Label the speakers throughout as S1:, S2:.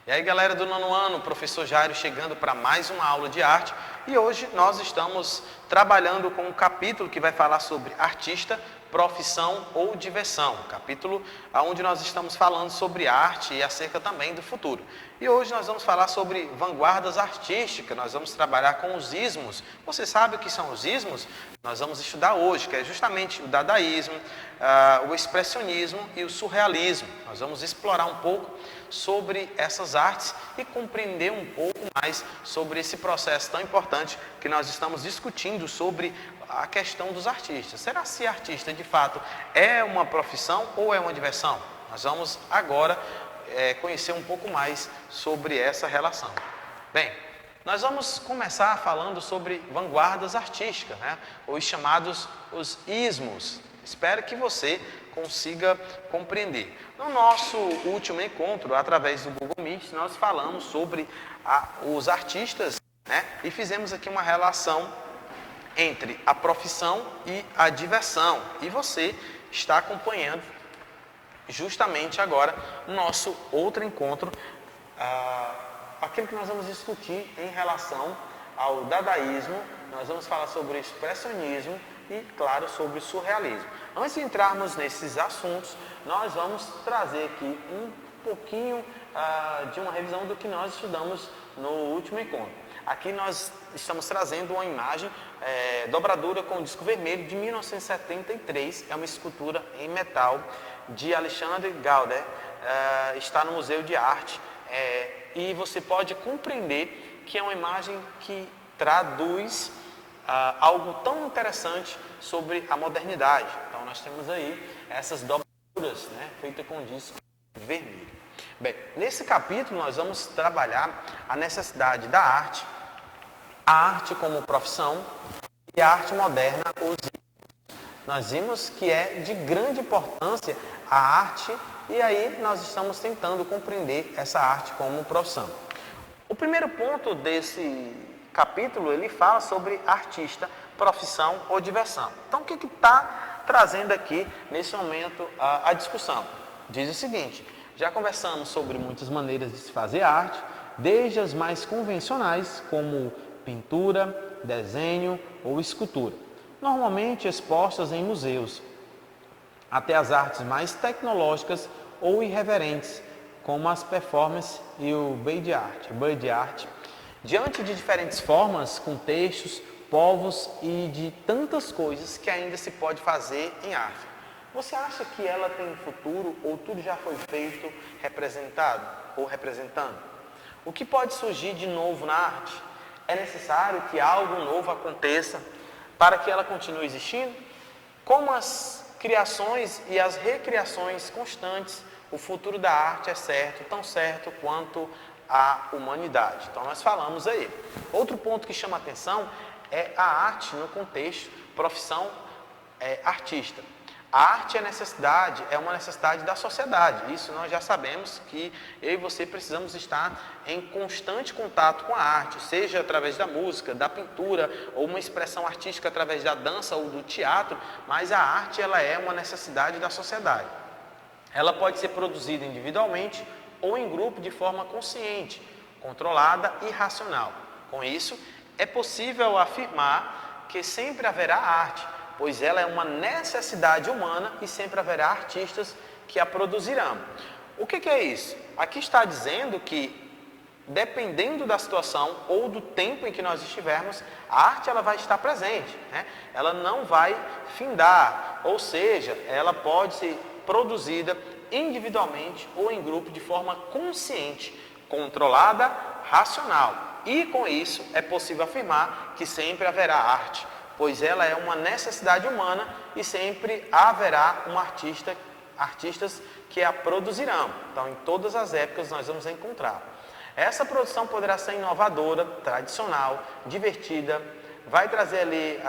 S1: E aí, galera do nono ano, o professor Jairo chegando para mais uma aula de arte. E hoje nós estamos trabalhando com um capítulo que vai falar sobre artista, profissão ou diversão. Capítulo onde nós estamos falando sobre arte e acerca também do futuro. E hoje nós vamos falar sobre vanguardas artísticas, nós vamos trabalhar com os ismos. Você sabe o que são os ismos? Nós vamos estudar hoje, que é justamente o dadaísmo, o expressionismo e o surrealismo. Nós vamos explorar um pouco sobre essas artes e compreender um pouco mais sobre esse processo tão importante que nós estamos discutindo sobre a questão dos artistas. Será que artista de fato é uma profissão ou é uma diversão? Nós vamos agora conhecer um pouco mais sobre essa relação. Bem, nós vamos começar falando sobre vanguardas artísticas, né? Os chamados os ismos. Espero que você consiga compreender. No nosso último encontro, através do Google Meet, nós falamos sobre os artistas, né? E fizemos aqui uma relação entre a profissão e a diversão. E você está acompanhando justamente agora o nosso outro encontro, aquilo que nós vamos discutir em relação ao dadaísmo. Nós vamos falar sobre o expressionismo e, claro, sobre o surrealismo. Antes de entrarmos nesses assuntos, nós vamos trazer aqui um pouquinho de uma revisão do que nós estudamos no último encontro. Aqui nós estamos trazendo uma imagem dobradura com disco vermelho de 1973. É uma escultura em metal de Alexandre Gauder. Está no Museu de Arte. E você pode compreender que é uma imagem que traduz algo tão interessante sobre a modernidade. Então nós temos aí essas dobraduras, né, feitas com disco vermelho. Bem, nesse capítulo nós vamos trabalhar a necessidade da arte, a arte como profissão e a arte moderna, os ismos. Nós vimos que é de grande importância a arte e aí nós estamos tentando compreender essa arte como profissão. O primeiro ponto desse capítulo, ele fala sobre artista, profissão ou diversão. Então, o que está trazendo aqui, nesse momento, a discussão? Diz o seguinte: já conversamos sobre muitas maneiras de se fazer arte, desde as mais convencionais, como pintura, desenho ou escultura, normalmente expostas em museus, até as artes mais tecnológicas ou irreverentes, como as performances e o body art. Diante de diferentes formas, contextos, povos e de tantas coisas que ainda se pode fazer em arte. Você acha que ela tem futuro ou tudo já foi feito, representado ou representando? O que pode surgir de novo na arte? É necessário que algo novo aconteça para que ela continue existindo? Como as criações e as recriações constantes, o futuro da arte é certo, tão certo quanto a humanidade. Então nós falamos aí. Outro ponto que chama a atenção é a arte no contexto profissão artista. A arte é uma necessidade da sociedade. Isso nós já sabemos que eu e você precisamos estar em constante contato com a arte, seja através da música, da pintura, ou uma expressão artística através da dança ou do teatro, mas a arte ela é uma necessidade da sociedade. Ela pode ser produzida individualmente ou em grupo de forma consciente, controlada e racional. Com isso, é possível afirmar que sempre haverá arte, pois ela é uma necessidade humana e sempre haverá artistas que a produzirão. O que é isso? Aqui está dizendo que, dependendo da situação ou do tempo em que nós estivermos, a arte ela vai estar presente, né? Ela não vai findar, ou seja, ela pode ser produzida individualmente ou em grupo de forma consciente, controlada, racional. E com isso é possível afirmar que sempre haverá arte, pois ela é uma necessidade humana e sempre haverá artistas que a produzirão. Então, em todas as épocas nós vamos encontrar. Essa produção poderá ser inovadora, tradicional, divertida, vai trazer ali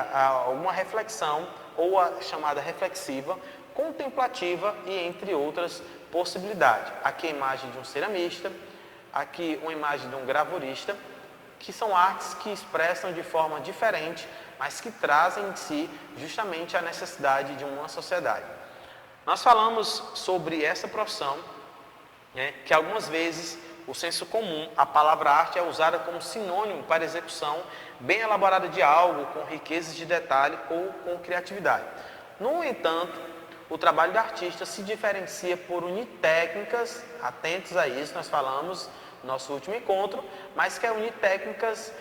S1: alguma reflexão ou a chamada reflexiva, contemplativa e entre outras possibilidades. Aqui a imagem de um ceramista, aqui uma imagem de um gravurista, que são artes que expressam de forma diferente, mas que trazem em si justamente a necessidade de uma sociedade. Nós falamos sobre essa profissão, né, que algumas vezes o senso comum, a palavra arte é usada como sinônimo para execução bem elaborada de algo, com riquezas de detalhe ou com criatividade. No entanto, o trabalho do artista se diferencia por unir técnicas, atentos a isso, nós falamos no nosso último encontro, mas quer unir técnicas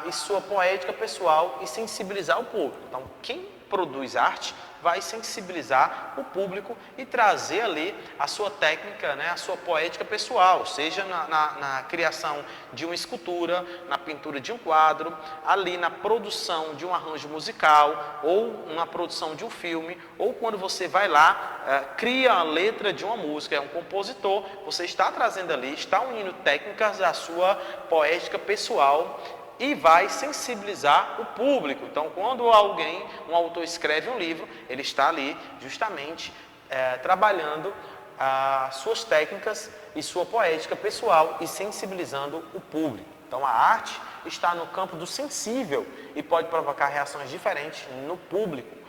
S1: e sua poética pessoal e sensibilizar o público. Então, quem produz arte vai sensibilizar o público e trazer ali a sua técnica, né, a sua poética pessoal, seja na criação de uma escultura, na pintura de um quadro, ali na produção de um arranjo musical, ou na produção de um filme, ou quando você vai lá, cria a letra de uma música, é um compositor, você está trazendo ali, está unindo técnicas da sua poética pessoal e vai sensibilizar o público. Então, quando um autor escreve um livro, ele está ali justamente trabalhando as suas técnicas e sua poética pessoal e sensibilizando o público. Então, a arte está no campo do sensível e pode provocar reações diferentes no público.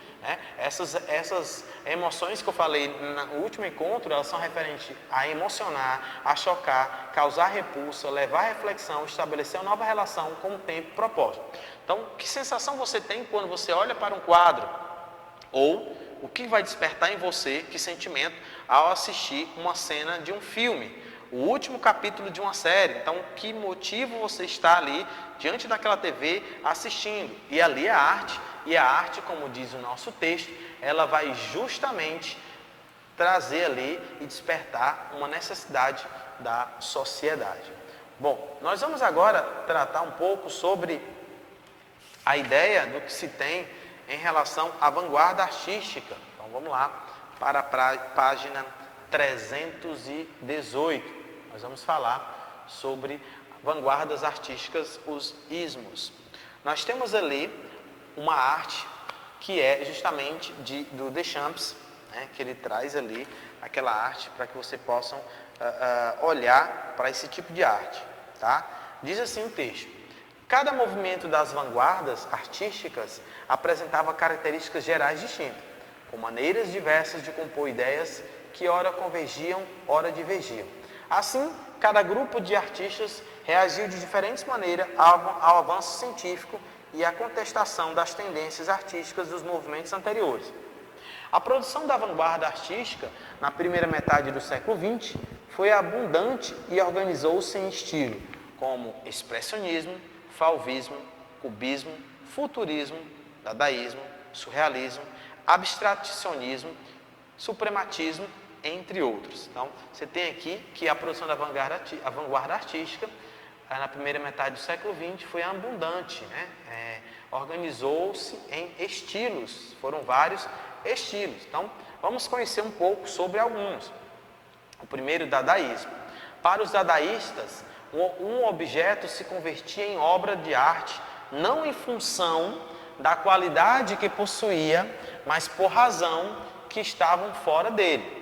S1: Essas emoções que eu falei no último encontro, elas são referentes a emocionar, a chocar, causar repulsa, levar à reflexão, estabelecer uma nova relação com o tempo e propósito. Então, que sensação você tem quando você olha para um quadro? Ou o que vai despertar em você, que sentimento, ao assistir uma cena de um filme? O último capítulo de uma série. Então, que motivo você está ali, diante daquela TV, assistindo? E ali a arte, e a arte, como diz o nosso texto, ela vai justamente trazer ali e despertar uma necessidade da sociedade. Bom, nós vamos agora tratar um pouco sobre a ideia do que se tem em relação à vanguarda artística. Então, vamos lá para a página 318. Nós vamos falar sobre vanguardas artísticas, os ismos. Nós temos ali uma arte que é justamente do Deschamps, né, que ele traz ali aquela arte para que você possam olhar para esse tipo de arte. Tá? Diz assim o texto: cada movimento das vanguardas artísticas apresentava características gerais distintas, com maneiras diversas de compor ideias que ora convergiam, ora divergiam. Assim, cada grupo de artistas reagiu de diferentes maneiras ao avanço científico e à contestação das tendências artísticas dos movimentos anteriores. A produção da vanguarda artística, na primeira metade do século XX, foi abundante e organizou-se em estilo como expressionismo, fauvismo, cubismo, futurismo, dadaísmo, surrealismo, abstracionismo, suprematismo, entre outros. Então, você tem aqui que a produção da vanguarda artística, na primeira metade do século XX, foi abundante, né? Organizou-se em estilos, foram vários estilos. Então, vamos conhecer um pouco sobre alguns. O primeiro, dadaísmo. Para os dadaístas, um objeto se convertia em obra de arte, não em função da qualidade que possuía, mas por razão que estavam fora dele.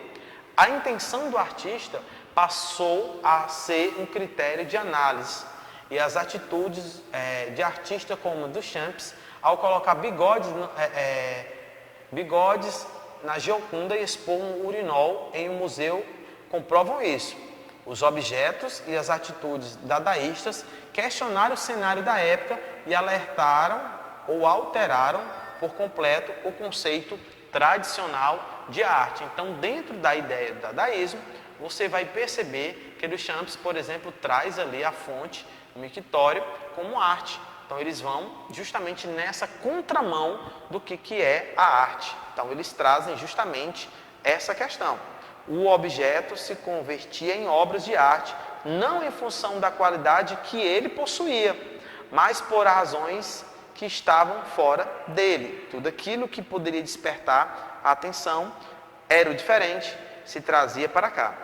S1: A intenção do artista passou a ser um critério de análise, e as atitudes de artista como Duchamp, ao colocar bigodes na Gioconda e expor um urinol em um museu, comprovam isso. Os objetos e as atitudes dadaístas questionaram o cenário da época e alertaram ou alteraram por completo o conceito tradicional de arte. Então, dentro da ideia do dadaísmo, você vai perceber que Duchamp, por exemplo, traz ali a fonte, o mictório, como arte. Então, eles vão justamente nessa contramão do que é a arte. Então, eles trazem justamente essa questão. O objeto se convertia em obras de arte, não em função da qualidade que ele possuía, mas por razões que estavam fora dele. Tudo aquilo que poderia despertar a atenção era o diferente, se trazia para cá.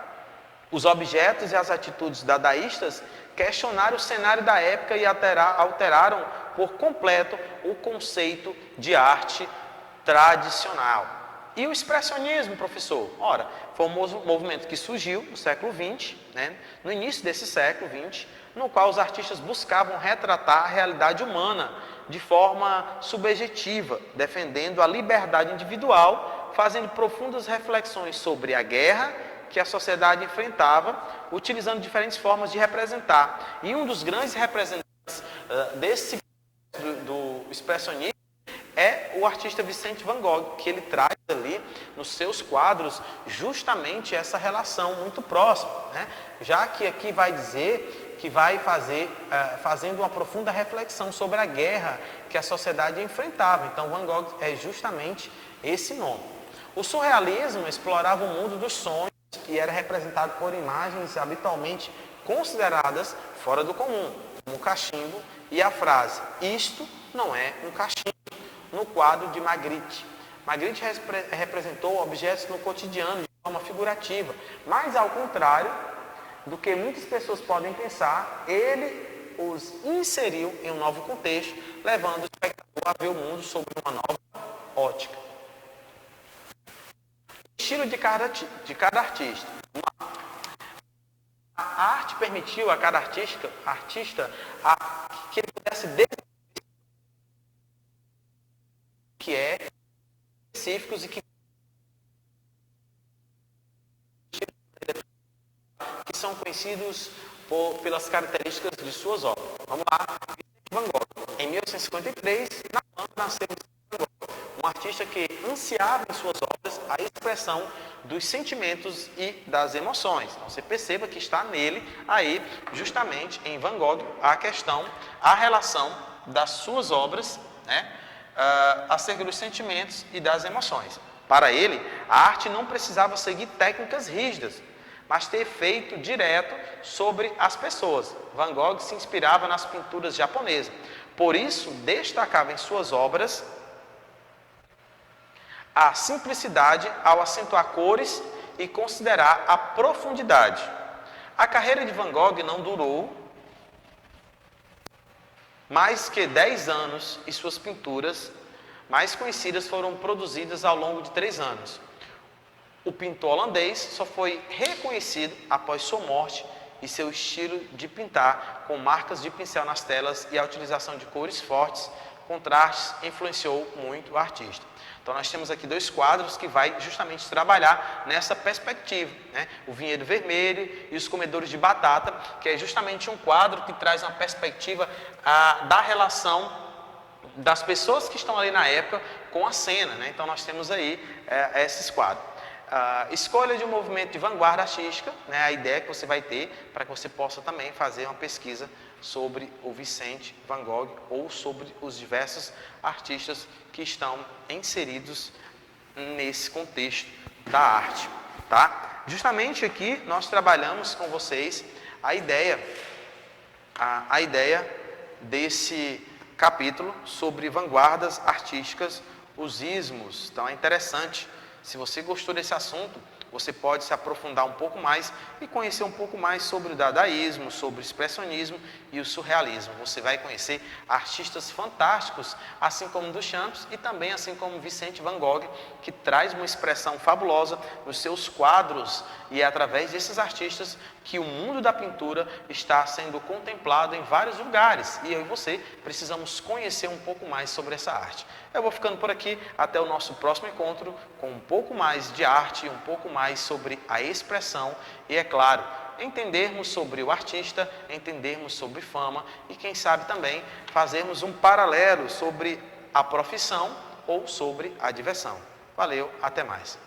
S1: Os objetos e as atitudes dadaístas questionaram o cenário da época e alteraram por completo o conceito de arte tradicional. E o expressionismo, professor? Ora, foi um movimento que surgiu no século XX, né, no início desse século XX, no qual os artistas buscavam retratar a realidade humana de forma subjetiva, defendendo a liberdade individual, fazendo profundas reflexões sobre a guerra que a sociedade enfrentava, utilizando diferentes formas de representar. E um dos grandes representantes desse do expressionismo é o artista Vicente Van Gogh, que ele traz ali nos seus quadros justamente essa relação muito próxima, né? Já que aqui vai dizer que vai fazendo uma profunda reflexão sobre a guerra que a sociedade enfrentava. Então Van Gogh é justamente esse nome. O surrealismo explorava o mundo dos sonhos e era representado por imagens habitualmente consideradas fora do comum, como o cachimbo e a frase "isto não é um cachimbo", no quadro de Magritte. Magritte representou objetos no cotidiano de forma figurativa, mas ao contrário do que muitas pessoas podem pensar, ele os inseriu em um novo contexto, levando o espectador a ver o mundo sob uma nova ótica. O estilo de cada artista. A arte permitiu a cada artista que ele pudesse que é específicos e que são conhecidos pelas características de suas obras. Vamos lá, Van Gogh. Em 1853, nasceu Van Gogh, um artista que ansiava em suas obras a expressão dos sentimentos e das emoções. Então, você perceba que está nele, aí, justamente em Van Gogh, a relação das suas obras, né, acerca dos sentimentos e das emoções. Para ele, a arte não precisava seguir técnicas rígidas, mas ter efeito direto sobre as pessoas. Van Gogh se inspirava nas pinturas japonesas. Por isso, destacava em suas obras a simplicidade ao acentuar cores e considerar a profundidade. A carreira de Van Gogh não durou mais que 10 anos e suas pinturas mais conhecidas foram produzidas ao longo de 3 anos. O pintor holandês só foi reconhecido após sua morte e seu estilo de pintar, com marcas de pincel nas telas e a utilização de cores fortes, contrastes, influenciou muito o artista. Então nós temos aqui 2 quadros que vai justamente trabalhar nessa perspectiva, né? O Vinhedo Vermelho e Os Comedores de Batata, que é justamente um quadro que traz uma perspectiva da relação das pessoas que estão ali na época com a cena, né? Então nós temos aí esses quadros. Escolha de um movimento de vanguarda artística, né? A ideia que você vai ter para que você possa também fazer uma pesquisa sobre o Vicente Van Gogh ou sobre os diversos artistas que estão inseridos nesse contexto da arte, tá? Justamente aqui nós trabalhamos com vocês a ideia desse capítulo sobre vanguardas artísticas, os ismos. Então é interessante, se você gostou desse assunto, você pode se aprofundar um pouco mais e conhecer um pouco mais sobre o dadaísmo, sobre o expressionismo e o surrealismo. Você vai conhecer artistas fantásticos, assim como Duchamp e também assim como Vicente Van Gogh, que traz uma expressão fabulosa nos seus quadros, e é através desses artistas que o mundo da pintura está sendo contemplado em vários lugares. E eu e você precisamos conhecer um pouco mais sobre essa arte. Eu vou ficando por aqui, até o nosso próximo encontro com um pouco mais de arte, um pouco mais sobre a expressão e, é claro, entendermos sobre o artista, entendermos sobre fama e, quem sabe, também fazermos um paralelo sobre a profissão ou sobre a diversão. Valeu, até mais.